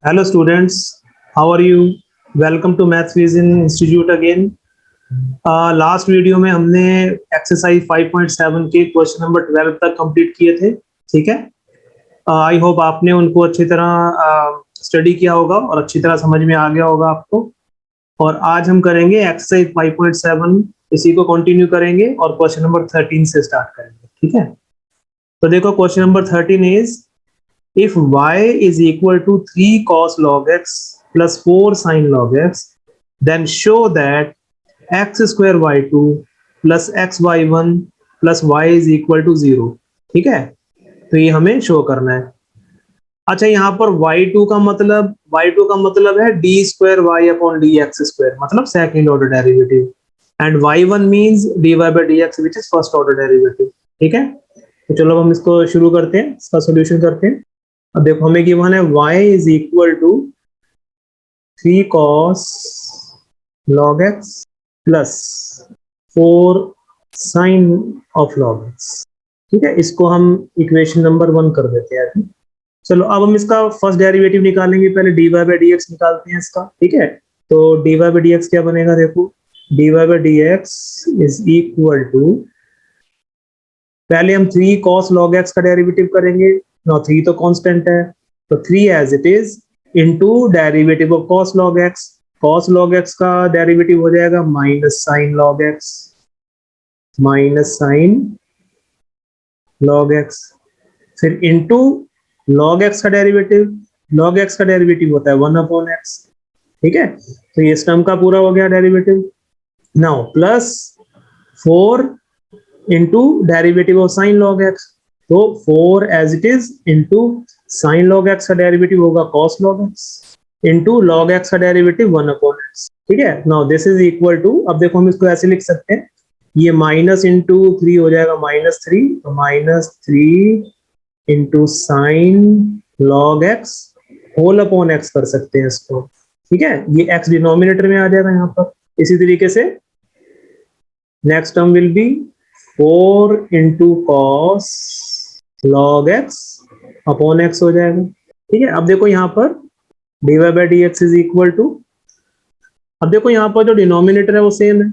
Hello students, how are you? Welcome to Maths Vision Institute again. Last video में हमने exercise 5.7 के question number 12 तक complete किए थे, ठीक है। आई होप आपने उनको अच्छी तरह स्टडी किया होगा और अच्छी तरह समझ में आ गया होगा आपको। और आज हम करेंगे एक्सरसाइज 5.7, इसी को कंटिन्यू करेंगे और क्वेश्चन नंबर 13 से स्टार्ट करेंगे, ठीक है। तो देखो question number 13 is if y is equal to 3 cos log x plus 4 sin log x, then show that x square y2 plus xy1 plus y is equal to 0। ठीक है, तो ये हमें शो करना है। अच्छा, यहाँ पर y2 का मतलब है D square Y upon D x square, मतलब second order derivative, and y1 means D Y by D X which is first order derivative. ठीक है, तो चलो हम इसको शुरू करते हैं, इसका सोल्यूशन करते हैं। अब देखो हमें गिवन है y is equal to 3 cos log x plus 4 sin of log x। ठीक है, इसको हम इक्वेशन नंबर 1 कर देते हैं। चलो अब हम इसका फर्स्ट डेरिवेटिव निकालेंगे, पहले d Y by D x निकालते हैं इसका। ठीक है, तो d Y by D x क्या बनेगा, देखो D Y by D x is equal to, पहले हम 3 cos log x का डेरिवेटिव करेंगे। Now 3 तो कांस्टेंट है, तो 3 as it is into derivative of cos log x। cos log x का डेरिवेटिव हो जाएगा minus sin log x, minus sin log x, फिर इनटू log x का डेरिवेटिव। log x का डेरिवेटिव होता है 1 अपॉन x। ठीक है, तो ये इस टर्म का पूरा हो गया derivative. Now plus 4 into derivative of sin log x, तो 4 as it is into sine log x का डेरिवेटिव होगा cos log x into log x का डेरिवेटिव 1 अपॉन x। ठीक है, now this is equal to, अब देखो हम इसको ऐसे लिख सकते हैं, ये माइनस इंटू 3 हो जाएगा -3, तो -3 into sine log x whole upon x कर सकते हैं इसको। ठीक है, ये x डिनोमिनेटर में आ जाएगा यहाँ पर। इसी तरीके से next term will be 4 into cos log x upon x हो जाएगा। ठीक है, अब देखो यहाँ पर d Y by D x is equal to, अब देखो यहाँ पर जो डिनोमिनेटर है वो सेम है,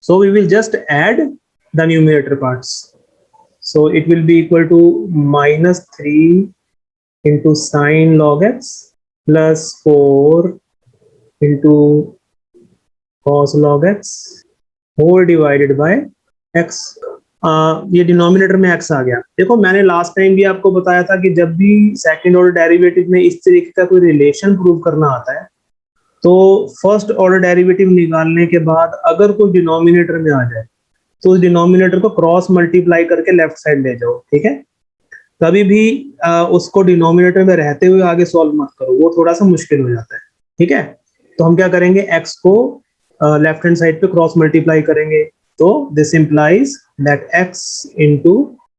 so we will just add the numerator parts. So it will be equal to -3 into sine log x plus 4 into cos log x whole divided by x। ये denominator में x आ गया। देखो मैंने last time भी आपको बताया था कि जब भी सेकंड ऑर्डर डेरिवेटिव में इस तरीके का कोई रिलेशन प्रूव करना आता है, तो फर्स्ट ऑर्डर डेरिवेटिव निकालने के बाद अगर कोई डिनोमिनेटर में आ जाए तो उस डिनोमिनेटर को क्रॉस मल्टीप्लाई करके लेफ्ट साइड ले जाओ। ठीक है, कभी भी उसको डिनोमिनेटर में रहते हुए आगे सॉल्व मत करो, वो थोड़ा सा मुश्किल हो जाता है। ठीक है, तो हम क्या करेंगे, x को लेफ्ट हैंड साइड पे क्रॉस मल्टीप्लाई करेंगे, तो this implies that x into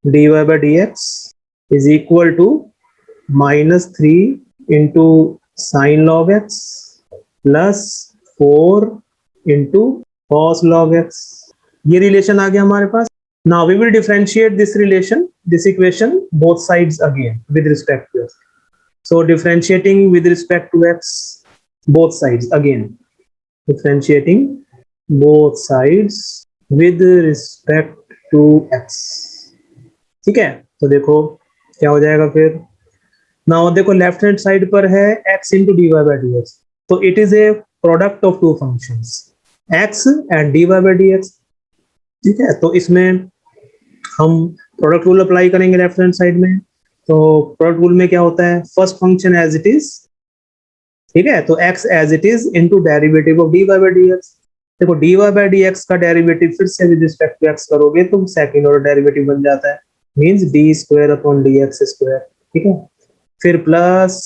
dy by dx is equal to -3 into sin log x plus 4 into cos log x। ये रिलेशन आ गया हमारे पास। Now we will differentiate this relation, this equation, both sides again with respect to x. So differentiating with respect to x, both sides again, differentiating both sides with respect to x। ठीक है, तो देखो क्या हो जाएगा फिर। Now देखो left hand side पर है x into D Y by D x, तो it is a product of two functions x and D Y by D X. ठीक है, तो इसमें हम प्रोडक्ट रूल अप्लाई करेंगे लेफ्ट हैंड साइड में। तो प्रोडक्ट रूल में क्या होता है, first function as it is. ठीक है, तो x as it is into derivative of D Y by D X. देखो D Y by D x का डेरिवेटिव फिर से विद रिस्पेक्ट टू एक्स करोगे तो सेकंड ऑर्डर डेरिवेटिव बन जाता है, means d square upon D x square. ठीक है, फिर प्लस,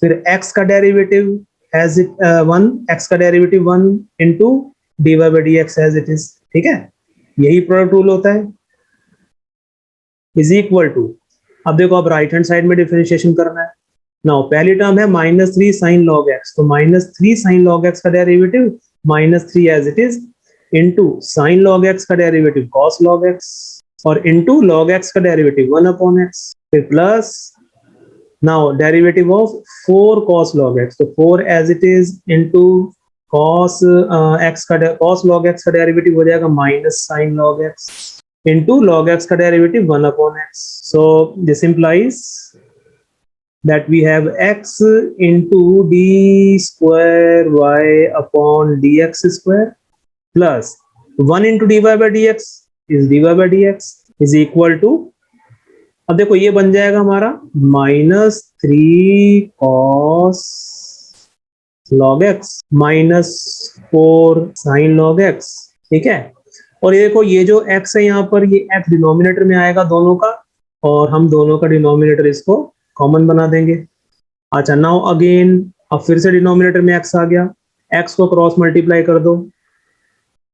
फिर x का डेरिवेटिव एज इट 1, x का derivative 1 into D Y by D x as it is. ठीक है, यही प्रोडक्ट रूल होता है, इज इक्वल टू। अब देखो अब राइट हैंड साइड में डिफरेंशिएशन करना है। नाउ पहली टर्म है -3 sin log x, तो -3 sin log x का derivative -3 as it is into sine log x का डेरिवेटिव cos log x और इंटू log x का डेरिवेटिव 1 अपॉन x, फिर plus now derivative of 4 cos log x, तो 4 as it is into cos x का cos log x का derivative हो जाएगा minus sine log x into log x का derivative 1 upon x. So this implies that we have x into d square y upon dx square plus 1 into dy by dx is dy by dx is equal to, अब देखो ये बन जाएगा हमारा -3 cos log x -4 sin log x. ठीक है, और ये देखो ये जो x है यहाँ पर, ये x डिनोमिनेटर में आएगा दोनों का, और हम दोनों का डिनोमिनेटर इसको कॉमन बना देंगे. अच्छा, नाउ अगेन अब फिर से डिनोमिनेटर में x आ गया, x को क्रॉस मल्टीप्लाई कर दो.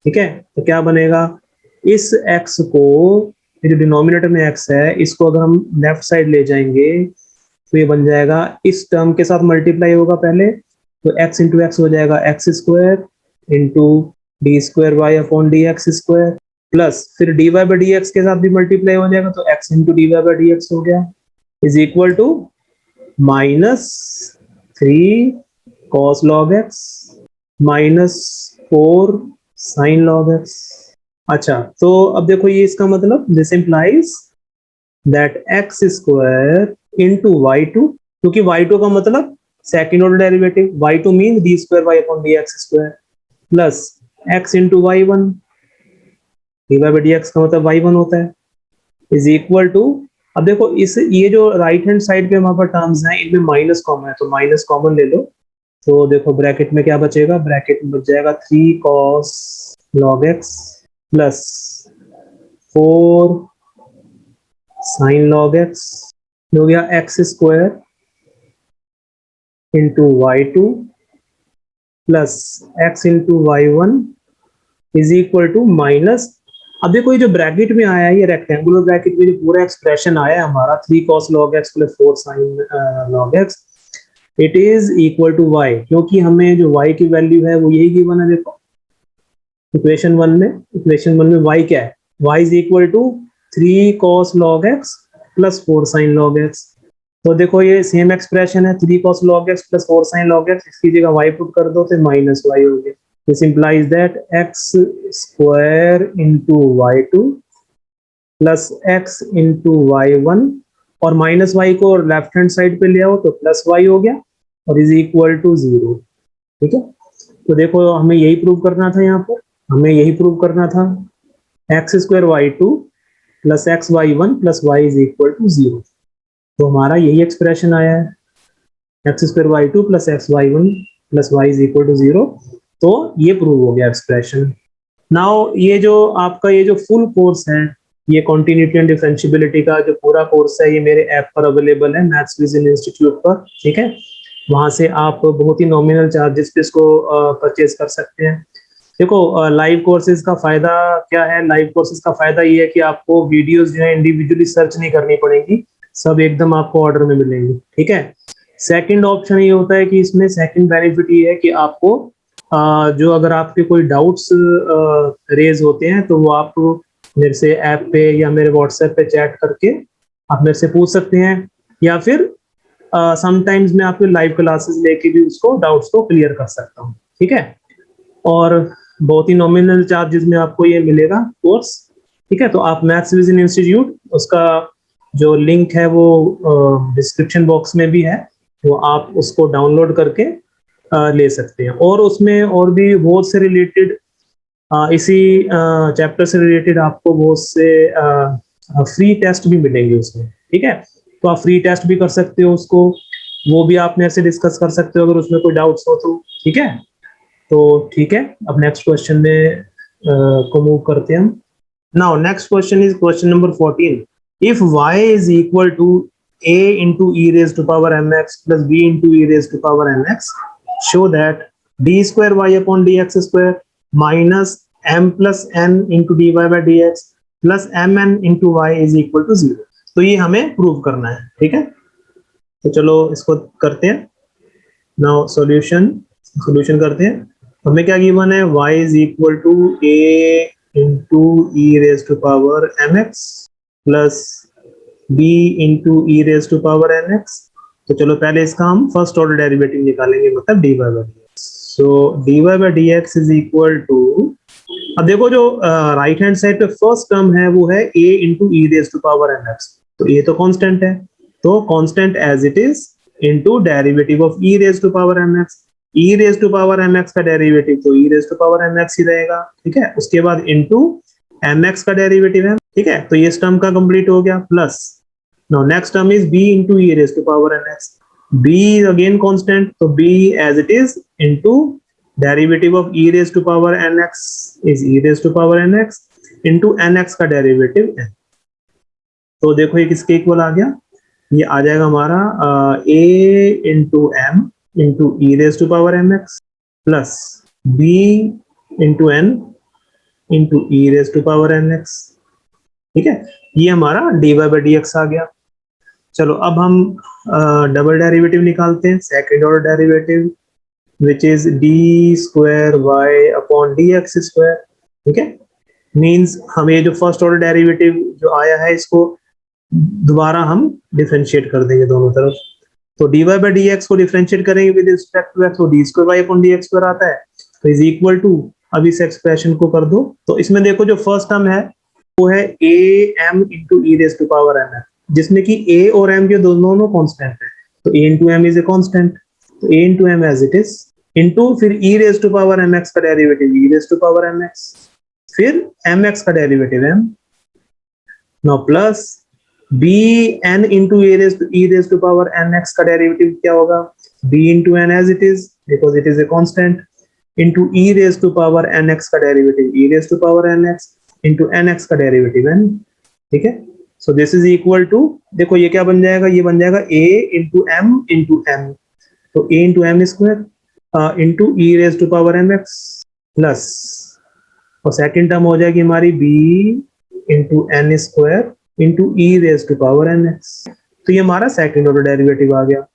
ठीक है, तो क्या बनेगा, इस x को, ये जो डिनोमिनेटर में x है, इसको अगर हम लेफ्ट साइड ले जाएंगे तो ये बन जाएगा, इस टर्म के साथ मल्टीप्लाई होगा पहले, तो x इंटू एक्स हो जाएगा X square into D square Y upon D x square, plus फिर D Y by D X के साथ भी मल्टीप्लाई हो जाएगा, तो x into D Y by D X हो गया, is equal to -3 cos log x -4 sin log x. अच्छा, तो अब देखो ये इसका मतलब, this implies that x square into y2, क्योंकि y2 का मतलब second order derivative, y2 mean d square Y upon D x square, plus x into y1, d Y by D x का मतलब y1 होता है, इज इक्वल टू, अब देखो इस ये जो राइट हैंड साइड पे हमारे पास टर्म्स हैं, इनमें माइनस कॉमन है, तो माइनस कॉमन ले लो, तो देखो ब्रैकेट में क्या बचेगा, ब्रैकेट में बच जाएगा 3 cos log x plus 4 sin log x, हो गया x square into y2 plus x into y1 is equal to minus, अब देखो ये जो ब्रैकेट में आया है, ये रेक्टेंगुलर ब्रैकेट में जो पूरा एक्सप्रेशन आया है हमारा 3 cos log x plus 4 sin log x, it is equal to y, क्योंकि हमें जो y की वैल्यू है वो यही गिवन है. देखो इक्वेशन 1 में y क्या है, y is equal to 3 cos log x plus 4 sin log x. तो देखो ये सेम एक्सप्रेशन है, 3 cos log x plus 4 sin log x, इसकी जगह y पुट कर दो तो माइनस y हो गया. This implies that x square into y2 plus x into y1, और माइनस y को लेफ्ट हैंड साइड पे ले आओ तो प्लस y हो गया, और इज इक्वल टू 0. ठीक है, तो देखो हमें यही प्रूव करना था, यहाँ पर हमें यही प्रूव करना था, x square y2 plus x y1 plus y is equal to 0. तो हमारा यही एक्सप्रेशन आया है, x square y2 plus x y1 plus y is equal to 0. तो ये प्रूव हो गया एक्सप्रेशन. नाउ ये जो आपका ये जो फुल कोर्स है, ये कॉन्टिन्यूटी एंड डिफरेंशियबिलिटी का जो पूरा कोर्स है, ये मेरे ऐप पर अवेलेबल है, मैथ्स विजन इंस्टीट्यूट पर. ठीक है, वहां से आप बहुत ही नॉमिनल चार्जेस पे इसको परचेज कर सकते हैं. देखो लाइव कोर्सेज का फायदा क्या है, लाइव कोर्सेज का फायदा ये है कि आपको वीडियोस जो है इंडिविजुअली सर्च नहीं करनी पड़ेगी, सब एकदम आपको ऑर्डर में मिलेंगी. ठीक है, सेकंड ऑप्शन ये होता है कि इसमें सेकंड बेनिफिट ये है कि आपको जो अगर आपके कोई डाउट्स रेज होते हैं तो वो आप मेरे से ऐप पे या मेरे व्हाट्सएप पे चैट करके आप मेरे से पूछ सकते हैं, या फिर समटाइम्स मैं आपके लाइव क्लासेस लेके भी उसको डाउट्स को क्लियर कर सकता हूँ. ठीक है, और बहुत ही नॉमिनल चार्जेस में आपको ये मिलेगा कोर्स. ठीक है, तो आप मैथ्स विजन इंस्टीट्यूट, उसका जो लिंक है वो डिस्क्रिप्शन बॉक्स में भी है, तो आप उसको डाउनलोड करके ले सकते हैं. और उसमें और भी बहुत से रिलेटेड, इसी चैप्टर से रिलेटेड आपको बहुत से फ्री टेस्ट भी मिलेंगे उसमें. ठीक है, तो आप फ्री टेस्ट भी कर सकते हो उसको, वो भी आप मेरे से डिस्कस कर सकते हो अगर उसमें कोई डाउट्स हो तो. ठीक है, तो ठीक है, अब नेक्स्ट क्वेश्चन में को मूव करते हैं हम. Now next question is question number 14. इफ y इज इक्वल टू a into e raised to power mx plus b into e raised to power mx, show that d square y upon dx square minus m plus n into dy by dx plus mn into y is equal to 0. तो ये हमें prove करना है. ठीक है, तो चलो इसको करते हैं. नाउ सॉल्यूशन करते हैं. हमें क्या गिवन है, y is equal to a into e raised to power mx plus b into e raised to power nx. तो चलो पहले इसका हम फर्स्ट ऑर्डर डेरिवेटिव निकालेंगे, मतलब dy by D X. So dy by D x is equal to, अब देखो जो राइट हैंड साइड पे फर्स्ट टर्म है वो है a into E raise to power M X, तो a तो कांस्टेंट है, तो constant as it is into derivative of E raise to power M X. E raise to power M X का derivative तो E raise to power M X ही रहेगा, ठीक है। उसके बाद इंटू एम एक्स का डेरिवेटिव है, ठीक है। तो ये टर्म का कंप्लीट हो गया, plus now next term is b into E raise to power M x. b is again constant, so b as it is into derivative of e raised to power nx is e raised to power nx into nx का derivative n। तो देखो ये किसके equal आ गया, ये आ जाएगा हमारा a into m into E raise to power M x plus b into n into E raise to power N x, ठीक है। ये हमारा dy बाई डी एक्स आ गया। चलो अब हम डबल डेरिवेटिव निकालते हैं, second order derivative which is d square Y upon D x square, ठीक है। मींस हमें जो फर्स्ट ऑर्डर डेरिवेटिव जो आया है इसको दोबारा हम डिफरेंशिएट कर देंगे दोनों तरफ। तो d Y by D x को डिफरेंशिएट करेंगे विद रिस्पेक्ट टू एक्स, तो d square Y upon D x square आता है, तो इज इक्वल टू, अब इस एक्सप्रेशन को कर दो। तो इसमें देखो जो फर्स्ट टर्म है वो है ए m into E raise to power M x, जिसमें कि a और m के दोनों कांस्टेंट है, तो a into m is a constant, तो a into m as it is into फिर e raise to power mx का derivative e raise to power mx, फिर mx का derivative m, now plus b n into e raise to power nx का derivative क्या होगा, b into n as it is because it is a constant into e raise to power nx का derivative e raise to power nx into nx का derivative n, ठीक है। So this is equal to, देखो ये क्या बन जाएगा, ये बन जाएगा a into M into m, तो a into m square into E raise to power M x plus, और सेकेंड टर्म हो जाएगी हमारी b into n square into E raise to power N x. तो ये हमारा सेकेंड ऑर्डर डेरिवेटिव आ गया।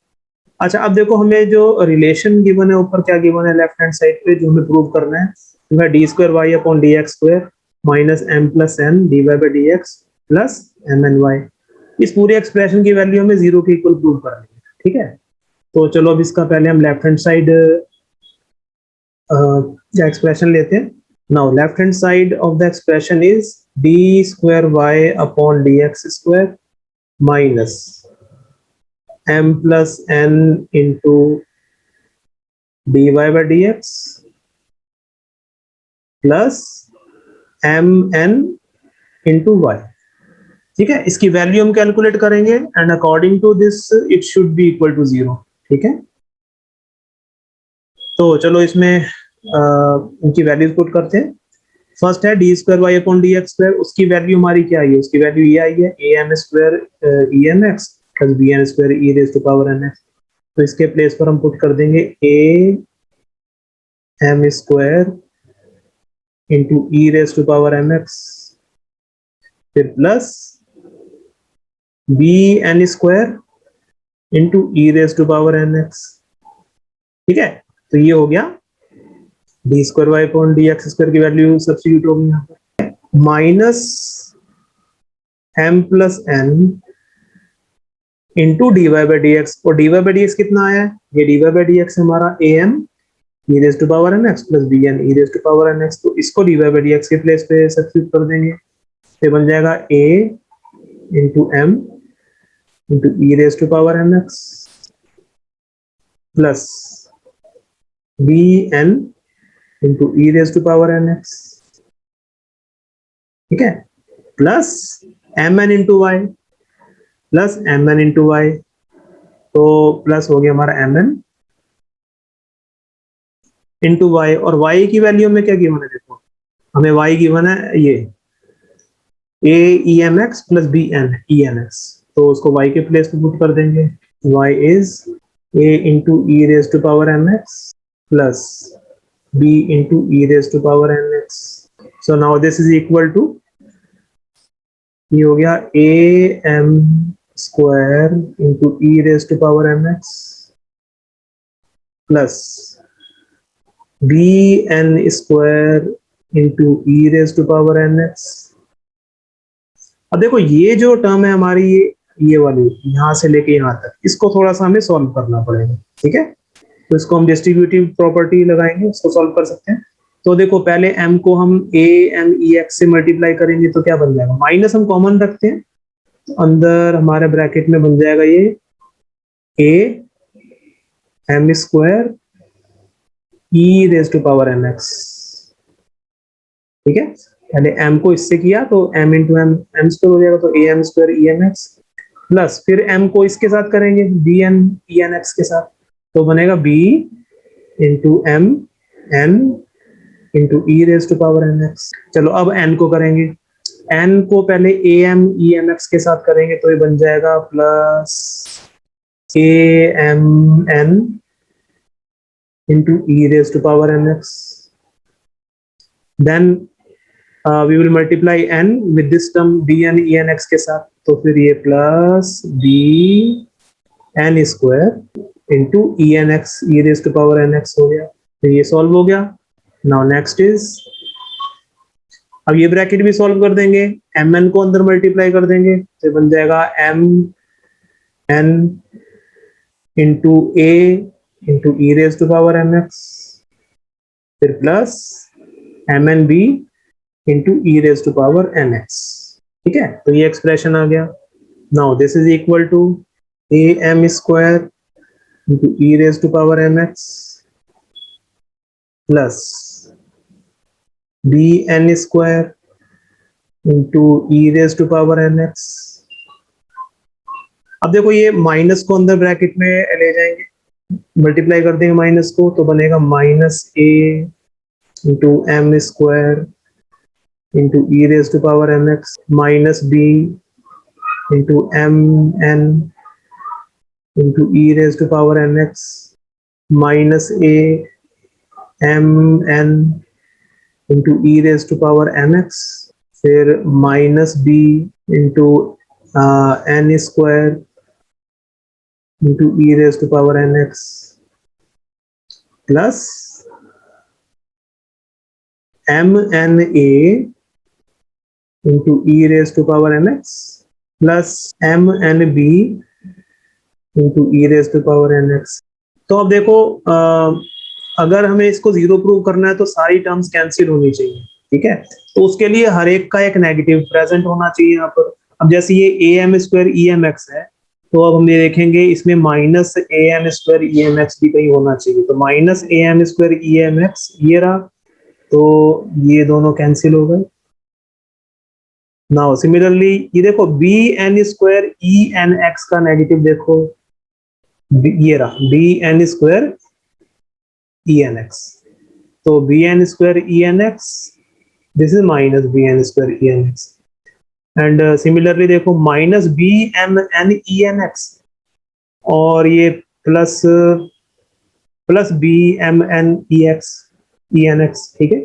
अच्छा अब देखो हमें जो रिलेशन गिवन है ऊपर क्या गिवन है लेफ्ट हैंड साइड पे, जो हमें प्रूव करना है, तो d square Y upon D x square minus M plus n d Y by D x plus M n y. इस पूरे एक्सप्रेशन की वैल्यू हमें जीरो के इक्वल प्रूव करनी है, ठीक है। तो चलो अब इसका पहले हम लेफ्ट हैंड साइड क्या एक्सप्रेशन लेते हैं। Now left hand side of the expression is d square Y upon D x square minus M plus N into D Y by D x plus M N into y, ठीक है। इसकी value हम calculate करेंगे and according to this it should be equal to zero, ठीक है। तो चलो इसमें उनकी वैल्यूज पुट करते हैं। फर्स्ट है D square Y upon D x square, उसकी वैल्यू हमारी क्या आई है, उसकी वैल्यू ये आई है A M square E M x plus B N square E raise to power N x. तो इसके प्लेस पर हम पुट कर देंगे A M square into E raise to power M x, फिर plus B N square into E raise to power N x, ठीक है। तो ये हो गया D square Y upon D x square की वैल्यू सब्स्टिट्यूट होगी यहाँ पर, minus M plus N into D Y by D X, और D Y by D X कितना आया है, ये D Y by D X हमारा A M E raise to power N x plus B N E raise to power N x. तो इसको D Y by D X के place पे substitute कर देंगे, तो बन जाएगा A into M into E raise to power M x plus B N into E raise to power N x, ठीक है, plus M N into Y plus M N into Y. तो plus हो गया हमारा M N into Y, और Y की value में क्या गिवन है, देखो हमें वाई गिवन है ये A E M x plus B N E N x, तो उसको y के प्लेस पे पुट कर देंगे, y is a into E raise to power M x plus b into E raise to power N x. So now this is equal to, ये हो गया a m square into E raise to power M x plus b n square into E raise to power N x. अब देखो ये जो term है हमारी, ये ये वाली यहाँ से लेके यहाँ तक, इसको थोड़ा सा हमें सॉल्व करना पड़ेगा, ठीक है। तो इसको हम डिस्ट्रीब्यूटिव प्रॉपर्टी लगाएंगे, इसको सॉल्व कर सकते हैं। तो देखो पहले m को हम a m e x से मल्टीप्लाई करेंगे तो क्या बन जाएगा, माइनस हम कॉमन रखते हैं तो अंदर हमारे ब्रैकेट में बन जाएगा ये a m square e raise to power m x, ठीक है। पहले m को इससे किया तो m into m m square हो जाएगा, तो a m square e m x plus फिर m को इसके साथ करेंगे b n e n x के साथ, तो बनेगा b into m n into E raise to power N x. चलो अब n को करेंगे, n को पहले a M e M x के साथ करेंगे तो ये बन जाएगा plus a m N into E raise to power N x. Then we will multiply n with this term b N E N x के साथ, तो फिर ये plus B N square into e N x E raise to power N x हो गया, तो ये solve हो गया। नाउ नेक्स्ट इज, अब ये ब्रैकेट भी सॉल्व कर देंगे, एम एन को अंदर मल्टीप्लाई कर देंगे तो बन जाएगा m N into a into E raise to power M x, फिर plus M n b into E raise to power N x, ठीक है। तो ये एक्सप्रेशन आ गया। Now this is equal to a M square into E raise to power M x plus B N square into E raise to power N x. अब देखो ये minus को अंदर ब्रैकेट में ले जाएंगे, मल्टीप्लाई कर देंगे माइनस को, तो बनेगा minus a into m square into E raise to power N x minus b into m N into E raise to power N x minus a m N into E raise to power M x, फिर minus b into n square into E raise to power N x plus M n a into E raise to power N x plus M n b into E raise to power N x. तो अब देखो अगर हमें इसको zero prove करना है तो सारी टर्म्स कैंसिल होनी चाहिए, ठीक है। तो उसके लिए हर एक का एक नेगेटिव प्रेजेंट होना चाहिए यहाँ पर। अब जैसे ये a M square E M x है, तो अब हम ये देखेंगे इसमें minus a M square E M x भी कहीं होना चाहिए, तो minus a M square E M x ये रहा, तो ये दोनों कैंसिल हो गए। नाउ सिमिलरली ये देखो b N square e N x का नेगेटिव देखो, ये रहा b N square e N x, तो b N square e N x this is minus b N square e N x, and similarly देखो minus b m n E N x और ये plus plus b m n e x e N x, ठीक है।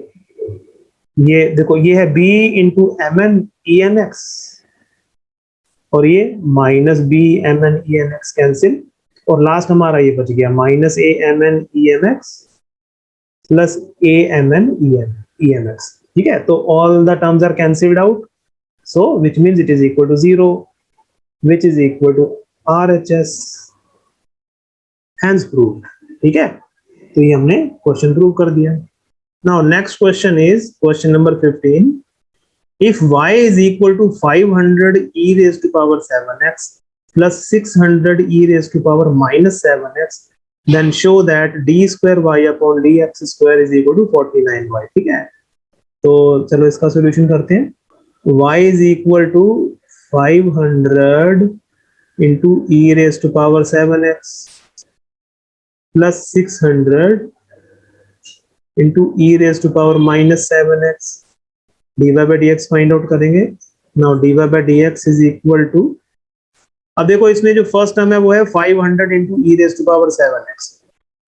ये देखो ये है b into m n E N x और ये minus b m n E N x cancel, और लास्ट हमारा ये बच गया minus a m n e M x plus a m n e M x, ठीक है। तो all the terms are cancelled out, so which means it is equal to 0 which is equal to RHS, hence proved, ठीक है। तो ये हमने question prove कर दिया। Now next question is question number 15, if y is equal to 500 e raised to power 7x plus 600 e raised to power minus 7x, then show that d square y upon dx square is equal to 49y, ठीक है। तो चलो इसका solution करते हैं। y is equal to 500 into e raised to power 7x plus 600 into e raised to power minus 7x, dy by dx find out करेंगे। Now dy by dx is equal to, अब देखो इसमें जो first term है वो है 500 into e raised to power 7x,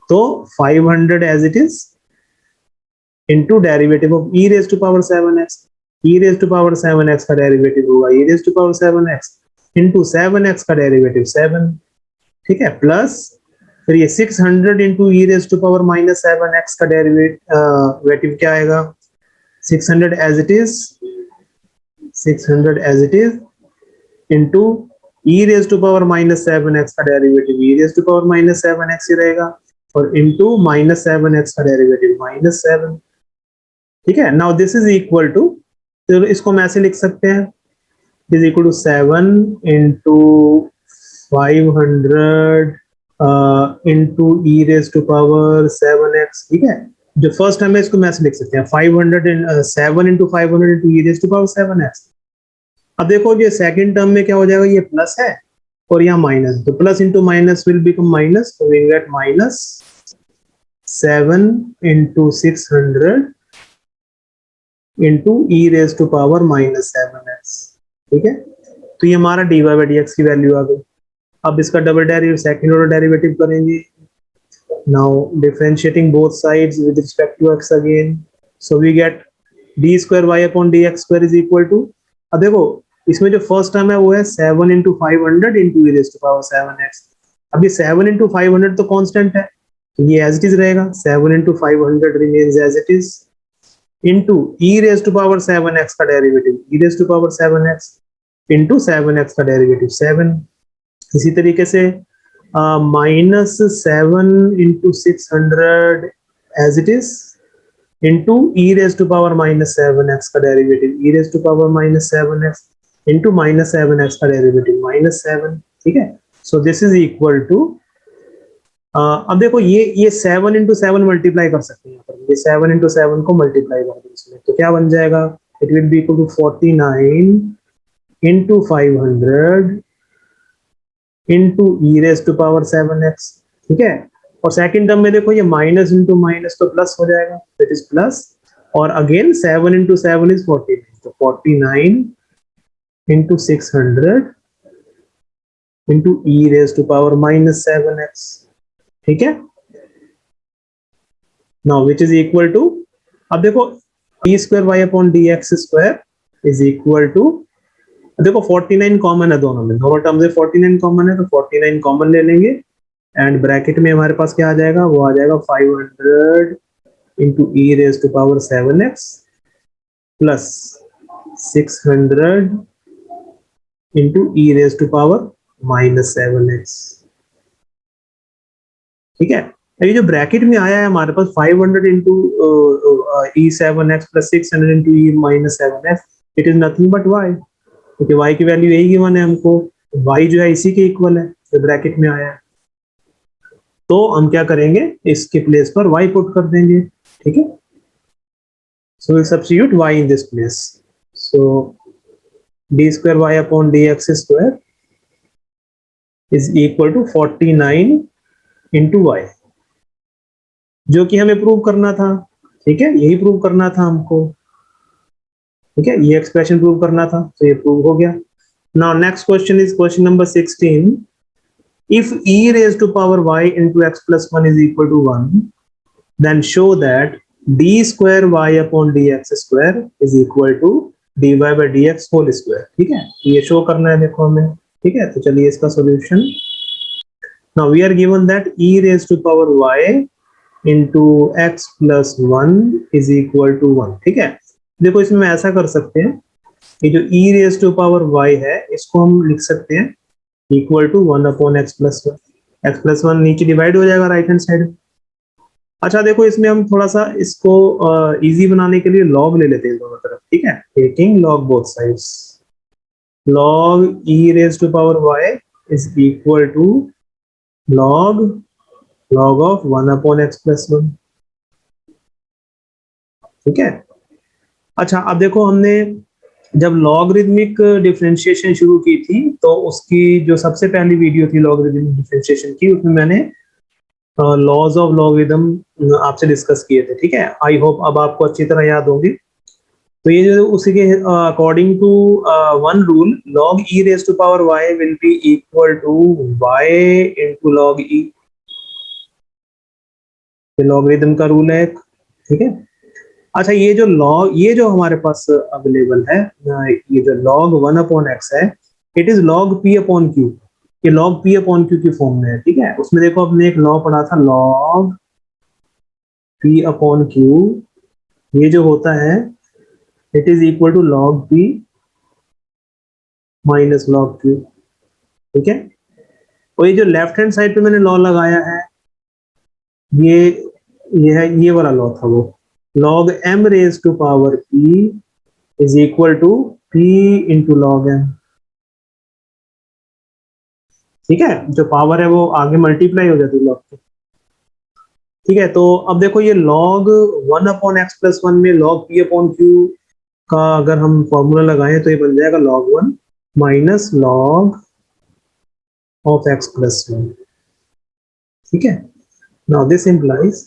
तो 500 as it is into derivative of e raised to power 7x, e raised to power 7x का derivative होगा e raised to power 7x into 7x का derivative 7, ठीक है, plus फिर ये 600 into e raised to power minus 7x का derivative क्या आएगा, 600 as it is into e raise to power minus 7x का derivative e raise to power minus 7x ही रहेगा, और इंटू माइनस 7x का डेरिवेटिव माइनस 7। ठीक है, now this is equal to, तो इसको हम ऐसे लिख सकते हैं, is equal to 7 into 500 into E raise to power 7x। ठीक है, जो फर्स्ट टर्म है इसको मैं ऐसे लिख सकते हैं 500 7 into 500 into E raise to power 7x। अब देखो ये सेकंड टर्म में क्या हो जाएगा, ये प्लस है और यहाँ माइनस, तो plus into minus will become minus, तो we get minus 7 into 600 into E raise to power minus 7x। ठीक है, तो ये हमारा dy बाई dx की वैल्यू आ गई। अब इसका double derivative second order derivative करेंगे। Now differentiating both sides with respect to x again, so we get d square y upon dx square is equal to, अब देखो इसमें जो फर्स्ट टर्म है वो है 7 into 500 into E raise to power 7x। अब ये 7 इंटू 500 तो कांस्टेंट है, तो ये एज इट इज रहेगा, 7 into 500 remains as it is, into E raise to power 7x का derivative e raise to power 7x into 7x का derivative 7। इसी तरीके से minus 7 into 600 as it is into E raise to power minus 7x का derivative e raise to power minus 7x into minus 7x का derivative minus 7। ठीक है, so this is equal to, अब देखो ये 7 इंटू 7 मल्टीप्लाई कर सकते हैं, यहाँ पर ये 7 इंटू 7 को मल्टीप्लाई कर दें इसमें, तो क्या बन जाएगा, it will be equal to 49 into 500 into E raise to power 7x। ठीक है, और सेकंड टर्म में देखो ये माइनस इंटू माइनस तो प्लस हो जाएगा, इट इज प्लस, और अगेन 7 इंटू 7 इज 49, तो 49 into 600 into E raise to power minus 7x। ठीक है, now which is equal to, अब देखो d square Y upon D x square is equal to, देखो 49 कॉमन है दोनों में, दोनों टर्म में 49 कॉमन है, तो 49 कॉमन ले लेंगे, एंड ब्रैकेट में हमारे पास क्या आ जाएगा, वो आ जाएगा 500 into E raise to power 7x plus 600 into E raise to power minus 7x। ठीक है, ये जो ब्रैकेट में आया है हमारे पास 500 into E 7x plus 600 into E minus 7x, it is nothing but y, क्योंकि y की वैल्यू यही गिवन है हमको, y जो है इसी के इक्वल है जो ब्रैकेट में आया है, तो हम क्या करेंगे, इसके प्लेस पर y पुट कर देंगे। ठीक है, so we substitute y in this place, so d square y upon dx square is equal to 49 into y, जो कि हमें प्रूव करना था। ठीक है, यही प्रूव करना था हमको। ठीक है, ये एक्सप्रेशन प्रूव करना था, तो ये प्रूव हो गया। Now next question is question number 16, if e raised to power y into x plus 1 is equal to 1, then show that d square y upon dx square is equal to dy by dx whole square। ठीक है, ये show करना है देखो हमें। ठीक है, तो चलिए इसका solution, now we are given that e raised to power y into x plus 1 is equal to 1। ठीक है, देखो इसमें ऐसा कर सकते हैं, ये जो e raised to power y है इसको हम लिख सकते हैं equal to 1 upon x plus 1 नीचे डिवाइड हो जाएगा राइट हैंड साइड। अच्छा देखो इसमें हम थोड़ा सा इसको इजी बनाने के लिए लॉग ले लेते हैं दोनों तरफ। ठीक है, taking log both sides, log e raise to power y is equal to log of 1 upon x plus 1। ठीक है, अच्छा अब देखो हमने जब लॉगरिथमिक डिफरेंशिएशन शुरू की थी, तो उसकी जो सबसे पहली वीडियो थी लॉगरिथमिक डिफरेंशिएशन की, उसमें मैंने लॉज ऑफ लॉगरिथम आपसे डिस्कस किए थे। ठीक है, आई होप अब आपको अच्छी तरह याद होंगे। तो ये जो उसी के according to one rule, log e raise to power y will be equal to y into log e, logarithm का रूल है। ठीक है, अच्छा ये जो हमारे पास अवेलेबल है, ये जो log 1 अपॉन एक्स है, it is log p upon q, ये log p अपॉन q की फॉर्म में है। ठीक है, उसमें देखो आपने एक लॉ पढ़ा था log p अपॉन q, ये जो होता है it is equal to log p minus log q। ठीक है। और ये जो लेफ्ट हैंड साइड पे मैंने लॉ लगाया है, ये है, ये वाला लॉ था वो, log m raise to power p is equal to p into log m। ठीक है, जो पावर है वो आगे मल्टीप्लाई हो जाती है लॉग की। ठीक है, तो अब देखो ये log 1/x+1 में log p/q का अगर हम फॉर्मूला लगाएं तो ये बन जाएगा log 1 minus log of x+1। ठीक है, now this implies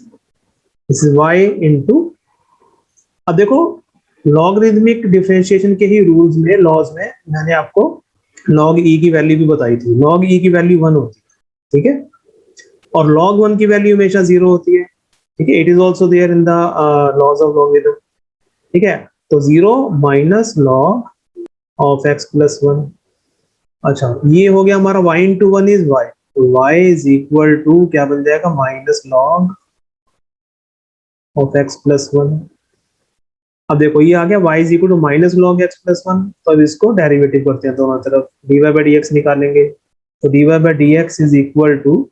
this is y into, अब देखो लॉगरिथमिक डिफरेंशिएशन के ही रूल्स में, लॉज में मैंने आपको log e की वैल्यू भी बताई थी। log e की वैल्यू 1 होती है, ठीक है, और log 1 की वैल्यू हमेशा 0 होती है। ठीक है, it is also there in the laws of logarithm. ठीक है, तो 0 माइनस log ऑफ x+1। अच्छा, ये हो गया हमारा y इंटू 1 इज y, तो y इज इक्वल टू क्या बन जाएगा, माइनस log ऑफ x+1। अब देखो ये आ गया y is equal to minus log x+1, तो अब इसको डेरिवेटिव करते हैं दोनों तरफ, dy बाई dx निकालेंगे, तो dy by dx is equal to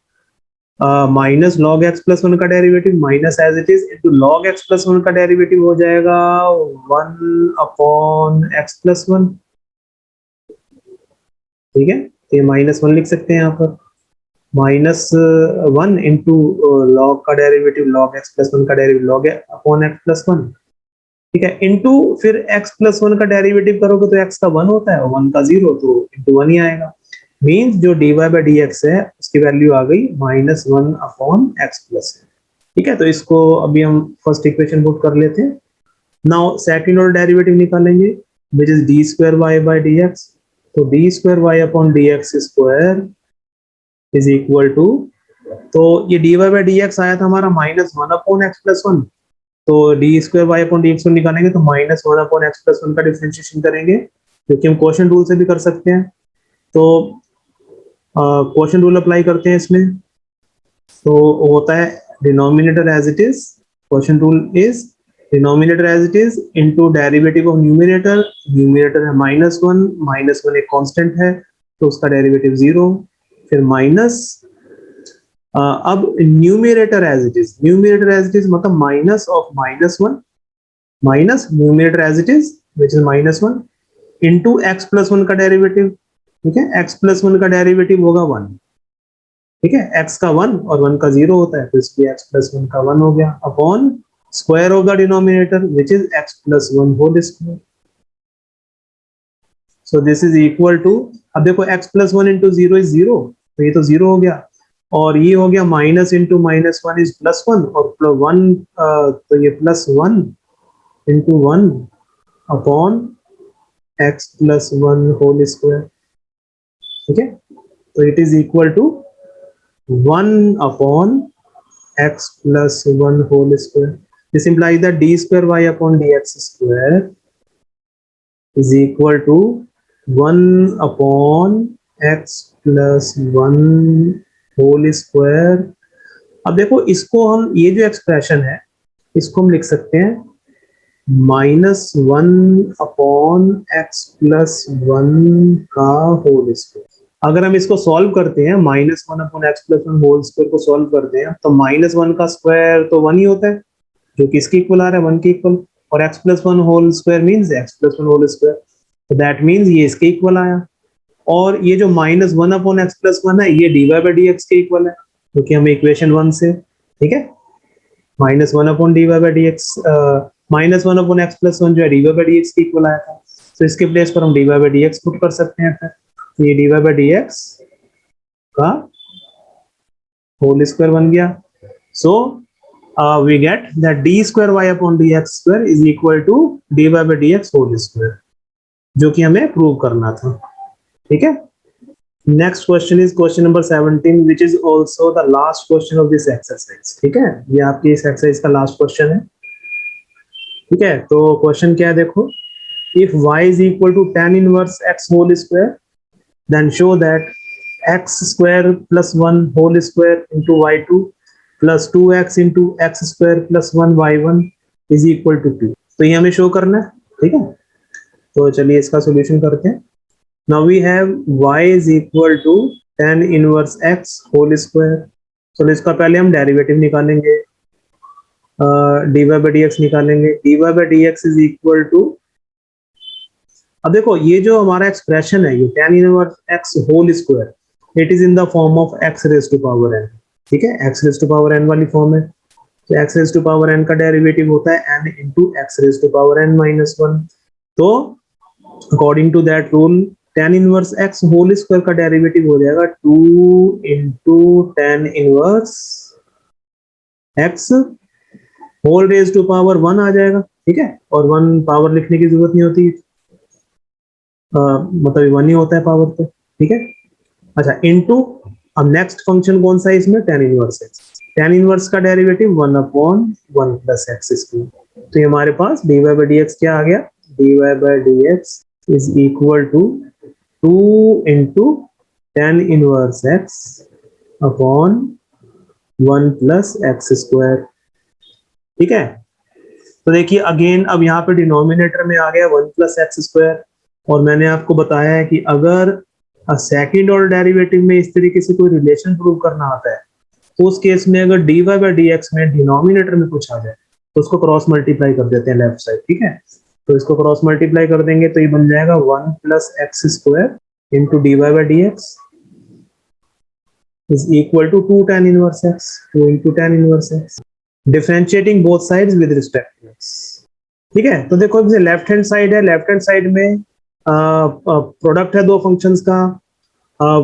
minus log x+1 का derivative minus as it is into log x+1 का डेरिवेटिव हो जाएगा 1/x+1। ठीक है, तो ये -1 लिख सकते हैं यहाँ पर, -1 इंटू log का डेरिवेटिव log x+1 का डेरिवेटिव log x+1। ठीक है, इंटू फिर x+1 का डेरिवेटिव करोगे तो x का 1 होता है और 1 का 0, तो इंटू 1 ही आएगा। मींस जो dy बाई dx है उसकी वैल्यू आ गई -1/x+। ठीक है, तो इसको अभी हम फर्स्ट इक्वेशन पुट कर लेते हैं। नाउ सेकंड ऑर्डर डेरिवेटिव निकालेंगे which is d² y by dx, तो d² y upon dx square is equal to, तो ये dy बाई dx आया था हमारा -1/x+1, तो d² y अपॉन dx को निकालेंगे तो -1/x+1 का डिफरेंशिएशन करेंगे, क्योंकि हम क्वोशंट रूल से भी कर सकते हैं। तो क्वोशंट रूल अप्लाई करते हैं इसमें, तो होता है denominator as it is, quotient rule is denominator as it is into derivative of numerator, numerator है -1, -1 एक कांस्टेंट है तो उसका डेरिवेटिव 0, फिर माइनस, अब numerator as it is, numerator as it is मतलब minus of -1 minus numerator as it is which is -1 into x+1 का derivative. ठीक है, x+1 का डेरिवेटिव होगा 1। ठीक है, x का 1 और 1 का 0 होता है, तो इसलिए x+1 का 1 हो गया upon square of the denominator which is x+1 whole square. So this is equal to, अब देखो x+1 इंटू 0 इज 0, तो ये तो 0 हो गया, और ये हो गया माइनस इंटू -1 इज +1 और +1, तो ये +1 into 1 upon x+1 whole square. ठीक है, तो it is equal to 1 upon x+1 whole square. This implies that d² y upon dx square is equal to 1 upon x+1 whole square. अब देखो इसको हम, ये जो एक्सप्रेशन है इसको हम लिख सकते हैं -1 अपॉन x+1 का होल स्क्वायर। अगर हम इसको सॉल्व करते हैं, -1 अपॉन x+1 होल स्क्वायर को सॉल्व करते हैं, तो -1 का स्क्वायर तो 1 ही होता है, जो कि इसके इक्वल आ रहा है 1 के इक्वल, और x+1 whole square means x+1 whole square, तो दैट मींस ये इसके इक्वल आया। और ये जो -1 अपॉन x+1 है ये dy बाई dx के इक्वल है, क्योंकि हमें इक्वेशन 1 से, ठीक है, -1 upon dy by dx, -1 upon x+1 जो है dy बाई dx के इक्वल आया था, तो इसके प्लेस पर हम dy बाई dx पुट कर सकते हैं। फिर ये dy बाई dx का होल स्क्वायर बन गया। So we get that d² y upon dx square is equal to dy by dx whole square, जो कि हमें प्रूव करना था। ठीक है, next question is question number 17 which is also the last question of this exercise. ठीक है, ये आपकी इस एक्सरसाइज का लास्ट क्वेश्चन है। ठीक है, तो क्वेश्चन क्या है देखो, if y is equal to tan inverse x whole square then show that x square plus 1 whole square into y2 plus 2x into x square plus 1 y1 is equal to 2। तो ये हमें show करना है। ठीक है, तो चलिए इसका सॉल्यूशन करते हैं। Now we have y is equal to tan inverse x whole square. चलो इसका पहले हम डेरिवेटिव निकालेंगे, dy बाई डी एक्स निकालेंगे। dy by D x is equal to, अब देखो ये जो हमारा एक्सप्रेशन है ये tan inverse x whole square, it is in the form of x raise to power n। ठीक है, x raise to power n वाली फॉर्म है, तो x raise to power n का डेरिवेटिव होता है n into x raise to power n minus one. तो according to that rule tan inverse x whole square का डेरिवेटिव हो जाएगा 2 into tan inverse x whole raise to power 1 आ जाएगा। ठीक है, और 1 पावर लिखने की जरूरत नहीं होती, मतलब 1 ही होता है पावर पे। ठीक है, अच्छा इनटू, अब नेक्स्ट फंक्शन कौन सा है इसमें, tan inverse x। tan inverse का derivative 1 upon 1 plus x square. तो ये हमारे पास dy बाई डी एक्स क्या आ गया, dy by D x is equal to 2 into tan inverse x upon 1 plus x square. ठीक है, तो देखिए अगेन अब यहाँ पे डिनोमिनेटर में आ गया 1 प्लस एक्स स्क्वायर, और मैंने आपको बताया है कि अगर सेकंड ऑर्डर डेरिवेटिव में इस तरीके से कोई रिलेशन प्रूव करना आता है, तो उस केस में अगर dy बाई डी एक्स में डिनोमिनेटर में कुछ आ जाए तो उसको क्रॉस मल्टीप्लाई कर देते हैं लेफ्ट साइड। ठीक है, तो इसको क्रॉस मल्टीप्लाई कर देंगे तो ये बन जाएगा 1 plus x square into dy by D x is equal to 2 tan inverse x, 2 into tan inverse x, differentiating both sides with respect to x। ठीक है, तो देखो लेफ्ट हैंड साइड है, लेफ्ट हैंड साइड में product है दो functions का,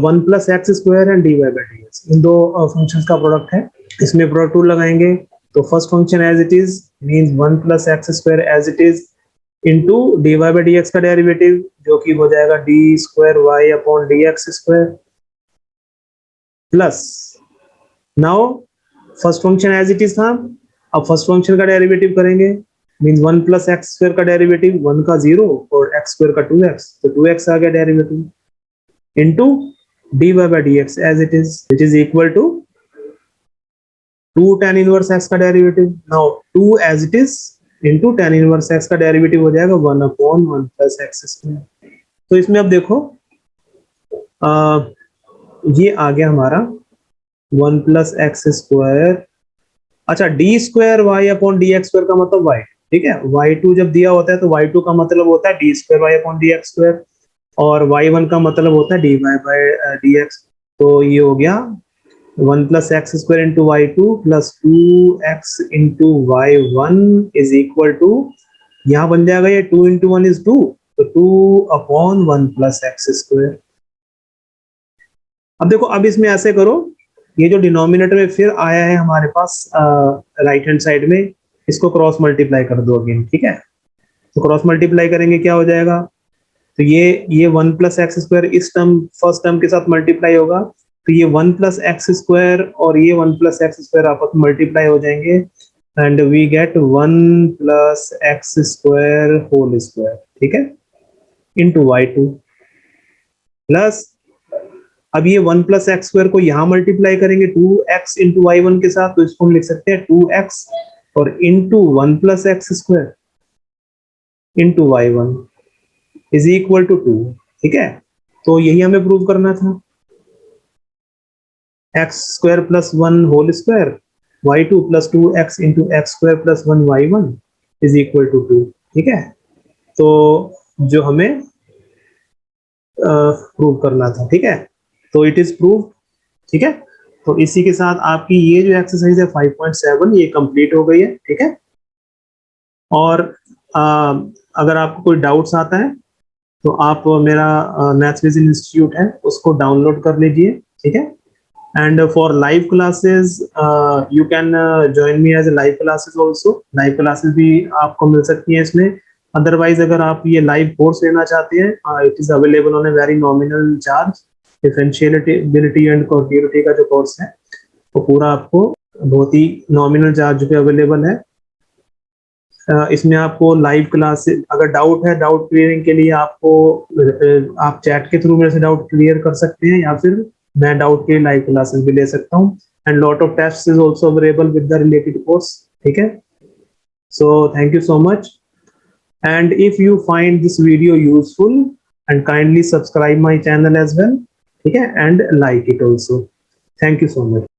1 plus x square and dy by D x, इन दो फंक्शंस का प्रोडक्ट है। इसमें प्रोडक्ट रूल लगाएंगे, तो first function as it is means 1 plus x square as it is into dy by D x का डेरिवेटिव जो कि हो जाएगा d square y upon D x square plus, now first function as it is था, अब first function का derivative करेंगे, means 1 plus x square का डेरिवेटिव 1 का 0 और x स्क्वायर का 2x, तो 2x आ गया derivative into dy by D x as it is, which is equal to 2 tan inverse x का derivative, now 2 as it is into tan inverse x का derivative हो जाएगा 1 अपॉन 1 प्लस एक्स स्क्वायर। तो इसमें अब देखो ये आ गया हमारा 1 प्लस एक्स स्क्वायर, अच्छा d square Y upon D x square का मतलब y। ठीक है, y2 जब दिया होता है तो y2 का मतलब होता है D square Y upon D x square, और y1 का मतलब होता है d Y by D x. तो ये हो गया 1 plus x square into y two plus 2x into y one is equal to, यहाँ बन जाएगा ये 2 इंटू 1 इज 2, तो 2 अपॉन 1 प्लस एक्स स्क्वायर। अब देखो अब इसमें ऐसे करो, ये जो डिनोमिनेटर में फिर आया है हमारे पास राइट हैंड साइड में, इसको क्रॉस मल्टीप्लाई कर दो अगेन। ठीक है, तो क्रॉस मल्टीप्लाई करेंगे क्या हो जाएगा, तो ये 1 प्लस एक्स स्क्वायर इस टर्म फर्स्ट टर्म के साथ मल्टीप्लाई होगा, तो ये 1 प्लस एक्स स्क्वायर और ये 1 प्लस एक्स स्क्वायर आपस में मल्टीप्लाई हो जाएंगे and we get 1 plus x square whole square. ठीक है, इंटू वाई टू प्लस, अब ये 1 प्लस एक्स स्क्वायर को यहाँ मल्टीप्लाई करेंगे 2x इंटू वाई वन के साथ, तो इसको हम लिख सकते हैं 2x और into 1 plus x square into y one is equal to 2। ठीक है, तो यही हमें प्रूव करना था, x square plus 1 whole square y two plus 2x into x square plus 1 y one is equal to 2। ठीक है, तो जो हमें प्रूव करना था। ठीक है, तो इट इज प्रूव। ठीक है, तो इसी के साथ आपकी ये जो एक्सरसाइज है 5.7 ये कंप्लीट हो गई है। ठीक है, और अगर आपको कोई डाउट्स आता है तो आप मेरा मैथ्स विजन इंस्टीट्यूट है उसको डाउनलोड कर लीजिए। ठीक है, and for live classes you can join me as a live classes also, live classes भी आपको मिल सकती हैं इसमें। अदरवाइज अगर आप ये लाइव कोर्स लेना चाहते हैं, it is available on a very nominal charge. Differentiability and continuity का जो कोर्स है वो पूरा आपको बहुत ही नॉमिनल चार्ज पे अवेलेबल है। इसमें आपको लाइव क्लास, अगर डाउट है डाउट क्लियरिंग के लिए आपको आप चैट के थ्रू मेरे से डाउट क्लियर कर सकते हैं, या फिर मैं डाउट के लाइव क्लासेस भी ले सकता हूँ, and lot of tests is also available with the related course. ठीक है, so thank you so much, and if you find this video useful and kindly subscribe my channel as well. ठीक है, and like it also. Thank you so much.